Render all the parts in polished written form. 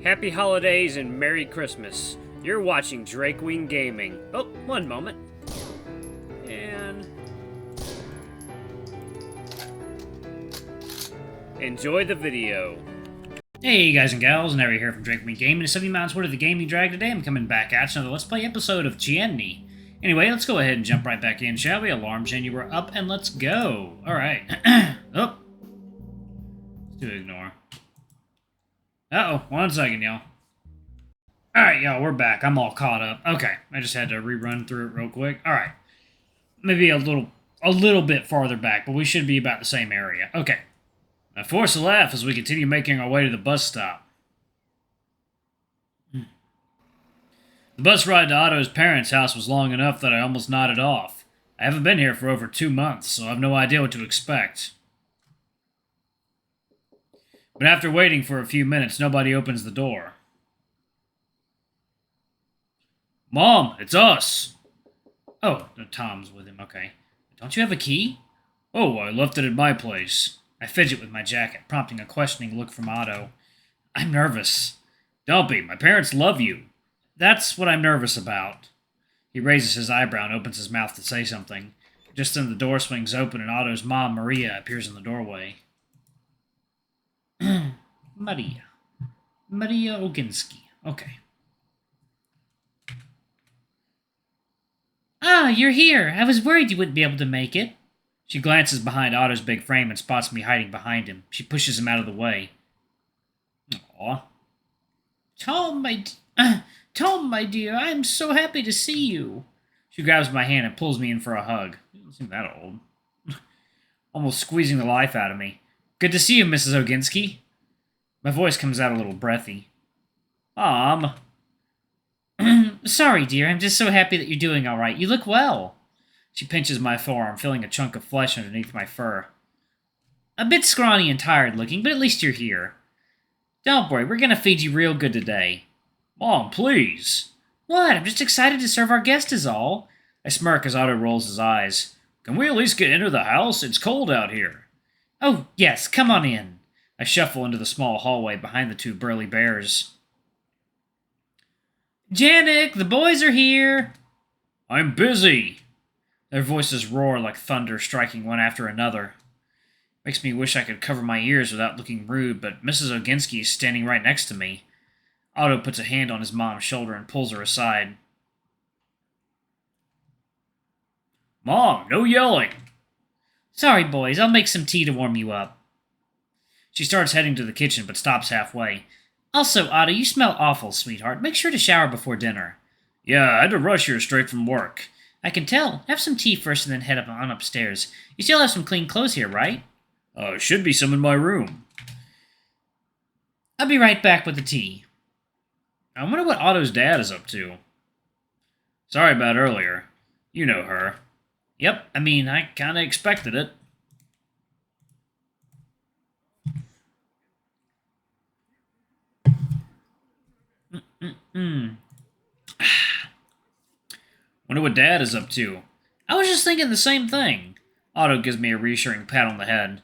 Happy holidays and Merry Christmas. You're watching Drakewing Gaming. Oh, one moment. And enjoy the video. Hey guys and gals, Neri here from Drakewing Gaming. It's 70 miles worth of the Gaming Drag today. I'm coming back at you another Let's Play episode of Cienie. Anyway, let's go ahead and jump right back in, shall we? Alarm chain, you were up, and let's go. Alright. Oh. Let's do ignore. Uh-oh, one second, y'all. Alright, y'all, we're back. I'm all caught up. Okay, I just had to rerun through it real quick. Alright. Maybe a little bit farther back, but we should be about the same area. Okay. Now force a laugh as we continue making our way to the bus stop. The bus ride to Otto's parents' house was long enough that I almost nodded off. I haven't been here for over 2 months, so I have no idea what to expect. But after waiting for a few minutes, nobody opens the door. Mom, it's us! Oh, no, Tom's with him, okay. Don't you have a key? Oh, I left it at my place. I fidget with my jacket, prompting a questioning look from Otto. I'm nervous. Don't be, my parents love you. That's what I'm nervous about. He raises his eyebrow and opens his mouth to say something. Just then the door swings open and Otto's mom, Maria, appears in the doorway. Maria Oginski. Okay. Ah, you're here. I was worried you wouldn't be able to make it. She glances behind Otto's big frame and spots me hiding behind him. She pushes him out of the way. Aw. Tom, my dear, I am so happy to see you. She grabs my hand and pulls me in for a hug. He doesn't seem that old. Almost squeezing the life out of me. Good to see you, Mrs. Oginski. My voice comes out a little breathy. Mom. Sorry, dear. I'm just so happy that you're doing all right. You look well. She pinches my forearm, feeling a chunk of flesh underneath my fur. A bit scrawny and tired looking, but at least you're here. Don't worry, we're going to feed you real good today. Mom, please. What? I'm just excited to serve our guest is all. I smirk as Otto rolls his eyes. Can we at least get into the house? It's cold out here. Oh, yes, come on in. I shuffle into the small hallway behind the two burly bears. Janik, the boys are here. I'm busy. Their voices roar like thunder, striking one after another. Makes me wish I could cover my ears without looking rude, but Mrs. Oginski is standing right next to me. Otto puts a hand on his mom's shoulder and pulls her aside. Mom, no yelling. Sorry, boys, I'll make some tea to warm you up. She starts heading to the kitchen, but stops halfway. Also, Otto, you smell awful, sweetheart. Make sure to shower before dinner. Yeah, I had to rush here straight from work. I can tell. Have some tea first and then head on upstairs. You still have some clean clothes here, right? Should be some in my room. I'll be right back with the tea. I wonder what Otto's dad is up to. Sorry about earlier. You know her. Yep, I mean, I kinda expected it. Wonder what Dad is up to. I was just thinking the same thing. Otto gives me a reassuring pat on the head.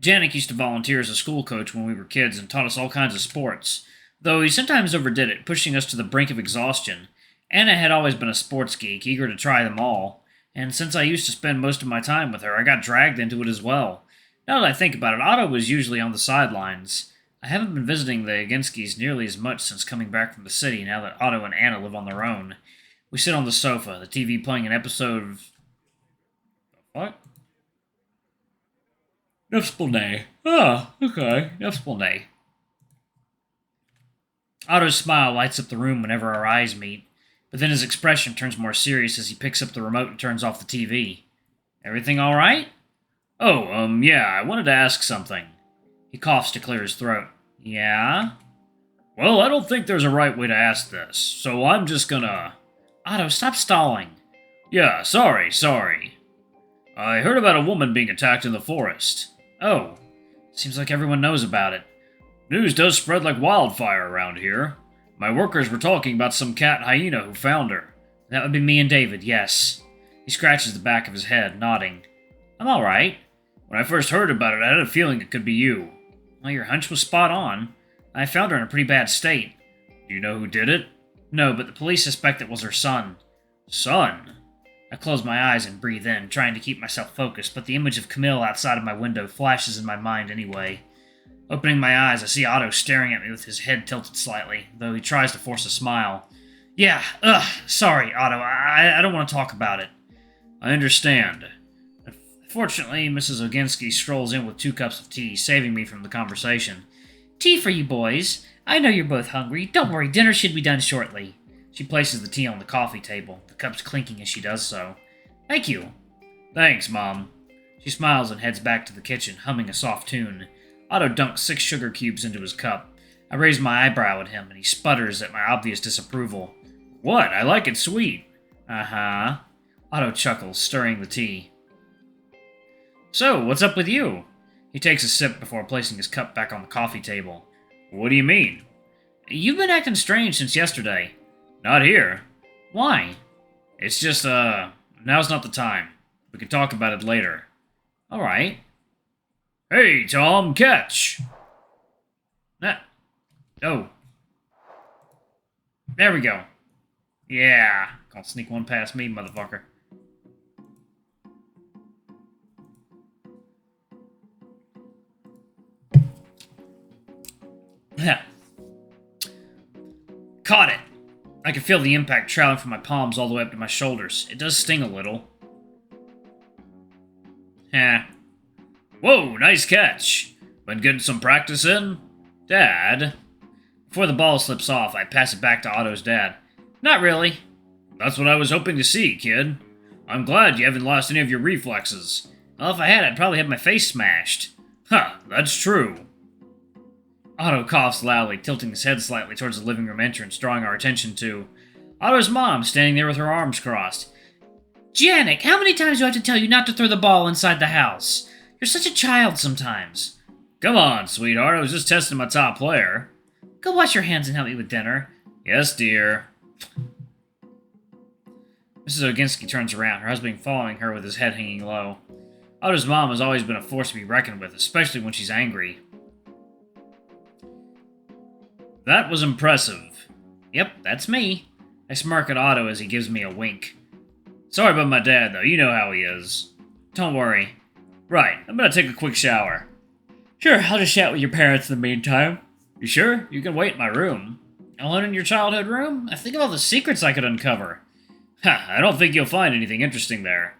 Janik used to volunteer as a school coach when we were kids and taught us all kinds of sports, though he sometimes overdid it, pushing us to the brink of exhaustion. Anna had always been a sports geek, eager to try them all, and since I used to spend most of my time with her, I got dragged into it as well. Now that I think about it, Otto was usually on the sidelines. I haven't been visiting the Oginskis nearly as much since coming back from the city now that Otto and Anna live on their own. We sit on the sofa, the TV playing an episode of... What? Nefspelnay. Ah, okay. Nefspelnay. Otto's smile lights up the room whenever our eyes meet, but then his expression turns more serious as he picks up the remote and turns off the TV. Everything all right? Oh, yeah, I wanted to ask something. He coughs to clear his throat. Yeah? Well, I don't think there's a right way to ask this, so I'm just gonna... Otto, stop stalling. Yeah, sorry. I heard about a woman being attacked in the forest. Oh, seems like everyone knows about it. News does spread like wildfire around here. My workers were talking about some cat hyena who found her. That would be me and David, yes. He scratches the back of his head, nodding. I'm alright. When I first heard about it, I had a feeling it could be you. Well, your hunch was spot on. I found her in a pretty bad state. Do you know who did it? No, but the police suspect it was her son. Son? I close my eyes and breathe in, trying to keep myself focused, but the image of Camille outside of my window flashes in my mind anyway. Opening my eyes, I see Otto staring at me with his head tilted slightly, though he tries to force a smile. Yeah, sorry, Otto, I don't want to talk about it. I understand. Fortunately, Mrs. Oginski strolls in with 2 cups of tea, saving me from the conversation. Tea for you boys. I know you're both hungry. Don't worry, dinner should be done shortly. She places the tea on the coffee table, the cups clinking as she does so. Thank you. Thanks, Mom. She smiles and heads back to the kitchen, humming a soft tune. Otto dunks 6 sugar cubes into his cup. I raise my eyebrow at him, and he sputters at my obvious disapproval. What? I like it sweet. Uh-huh. Otto chuckles, stirring the tea. So, what's up with you? He takes a sip before placing his cup back on the coffee table. What do you mean? You've been acting strange since yesterday. Not here. Why? It's just, now's not the time. We can talk about it later. Alright. Hey, Tom, catch! Oh. There we go. Yeah. Can't sneak one past me, motherfucker. Caught it! I can feel the impact traveling from my palms all the way up to my shoulders. It does sting a little. Whoa, nice catch. Been getting some practice in? Dad? Before the ball slips off, I pass it back to Otto's dad. Not really. That's what I was hoping to see, kid. I'm glad you haven't lost any of your reflexes. Well, if I had, I'd probably have my face smashed. Huh, that's true. Otto coughs loudly, tilting his head slightly towards the living room entrance, drawing our attention to Otto's mom, standing there with her arms crossed. Janik, how many times do I have to tell you not to throw the ball inside the house? You're such a child sometimes. Come on, sweetheart, I was just testing my top player. Go wash your hands and help me with dinner. Yes, dear. Mrs. Oginski turns around, her husband following her with his head hanging low. Otto's mom has always been a force to be reckoned with, especially when she's angry. That was impressive. Yep, that's me. I smirk at Otto as he gives me a wink. Sorry about my dad, though. You know how he is. Don't worry. Right, I'm gonna take a quick shower. Sure, I'll just chat with your parents in the meantime. You sure? You can wait in my room. Alone in your childhood room? I think of all the secrets I could uncover. I don't think you'll find anything interesting there.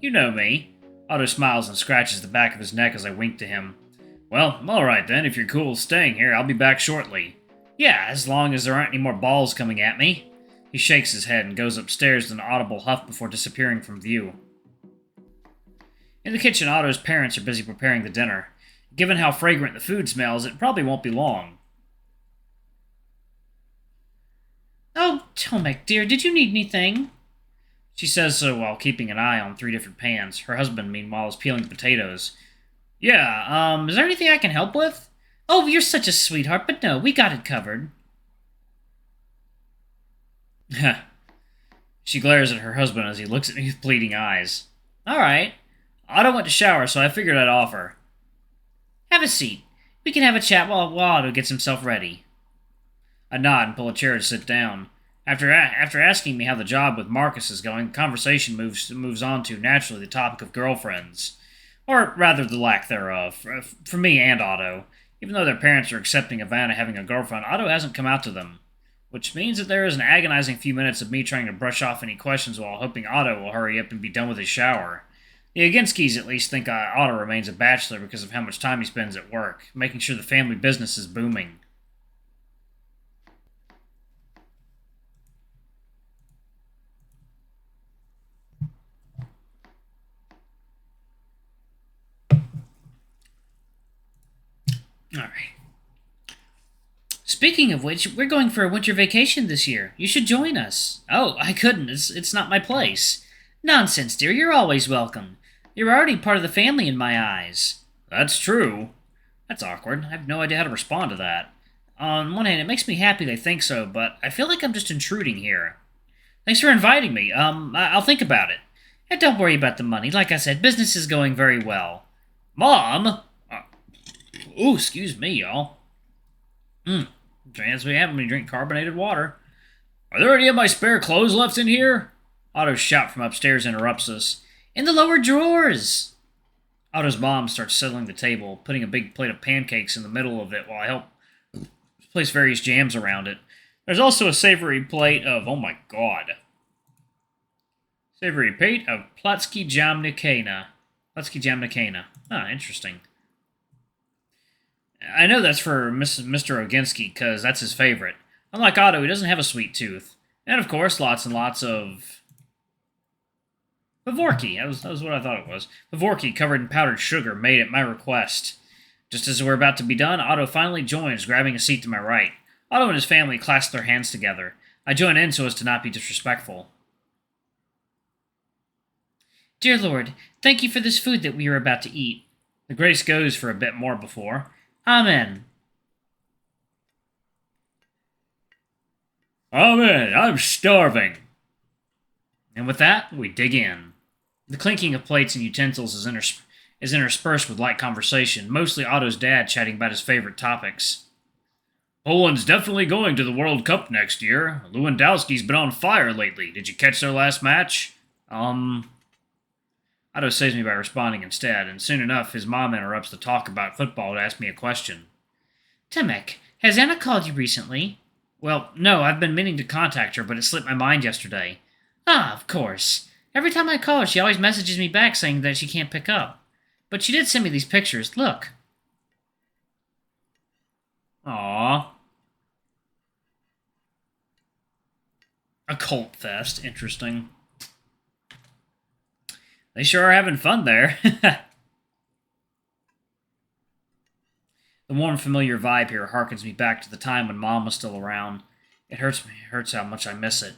You know me. Otto smiles and scratches the back of his neck as I wink to him. Well, alright then, if you're cool with staying here, I'll be back shortly. Yeah, as long as there aren't any more balls coming at me. He shakes his head and goes upstairs with an audible huff before disappearing from view. In the kitchen, Otto's parents are busy preparing the dinner. Given how fragrant the food smells, it probably won't be long. Oh, Tomek, dear, did you need anything? She says so while keeping an eye on 3 different pans. Her husband, meanwhile, is peeling potatoes. Yeah, is there anything I can help with? Oh, you're such a sweetheart, but no, we got it covered. She glares at her husband as he looks at me with pleading eyes. Alright. Otto went to shower, so I figured I'd offer. Have a seat. We can have a chat while Otto gets himself ready. I nod and pull a chair to sit down. After asking me how the job with Marcus is going, the conversation moves on to, naturally, the topic of girlfriends. Or rather, the lack thereof. For me and Otto. Even though their parents are accepting of Vanna having a girlfriend, Otto hasn't come out to them. Which means that there is an agonizing few minutes of me trying to brush off any questions while hoping Otto will hurry up and be done with his shower. The Oginskis at least think Otto remains a bachelor because of how much time he spends at work, making sure the family business is booming. Alright. Speaking of which, we're going for a winter vacation this year. You should join us. Oh, I couldn't. It's not my place. Nonsense, dear. You're always welcome. You're already part of the family in my eyes. That's true. That's awkward. I have no idea how to respond to that. On one hand, it makes me happy they think so, but I feel like I'm just intruding here. Thanks for inviting me. I'll think about it. And don't worry about the money. Like I said, business is going very excuse me, y'all. Chance we have when you drink carbonated water. Are there any of my spare clothes left in here? Otto's shout from upstairs interrupts us. In the lower drawers! Otto's mom starts settling the table, putting a big plate of pancakes in the middle of it while I help place various jams around it. There's also a savory plate of, oh my god. Savory plate of Platsky Jamnikana. Platsky Jamnikana. Ah, interesting. I know that's for Mr. Oginski, because that's his favorite. Unlike Otto, he doesn't have a sweet tooth. And of course, lots and lots of Favorki. That was what I thought it was. Favorki covered in powdered sugar, made at my request. Just as we're about to be done, Otto finally joins, grabbing a seat to my right. Otto and his family clasp their hands together. I join in so as to not be disrespectful. Dear Lord, thank you for this food that we are about to eat. The grace goes for a bit more before. Amen. Amen. I'm starving. And with that, we dig in. The clinking of plates and utensils is interspersed with light conversation, mostly Otto's dad chatting about his favorite topics. Poland's definitely going to the World Cup next year. Lewandowski's been on fire lately. Did you catch their last match? Otto saves me by responding instead, and soon enough his mom interrupts the talk about football to ask me a question. Temek, has Anna called you recently? Well, no, I've been meaning to contact her, but it slipped my mind yesterday. Ah, of course. Every time I call her, she always messages me back saying that she can't pick up. But she did send me these pictures. Look. Aww. A cult fest. Interesting. They sure are having fun there. The warm, familiar vibe here harkens me back to the time when Mom was still around. It hurts how much I miss it.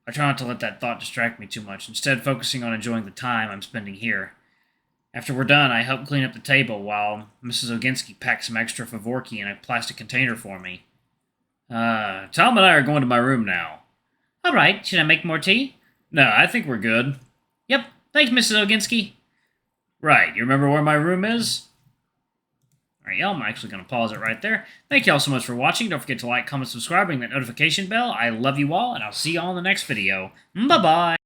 I try not to let that thought distract me too much, instead focusing on enjoying the time I'm spending here. After we're done, I help clean up the table while Mrs. Oginski packs some extra Favorki in a plastic container for me. Tom and I are going to my room now. All right, should I make more tea? No, I think we're good. Yep, thanks, Mrs. Oginski. Right, you remember where my room is? Alright, y'all, I'm actually going to pause it right there. Thank y'all so much for watching. Don't forget to like, comment, subscribe, ring that notification bell. I love you all, and I'll see y'all in the next video. Bye-bye!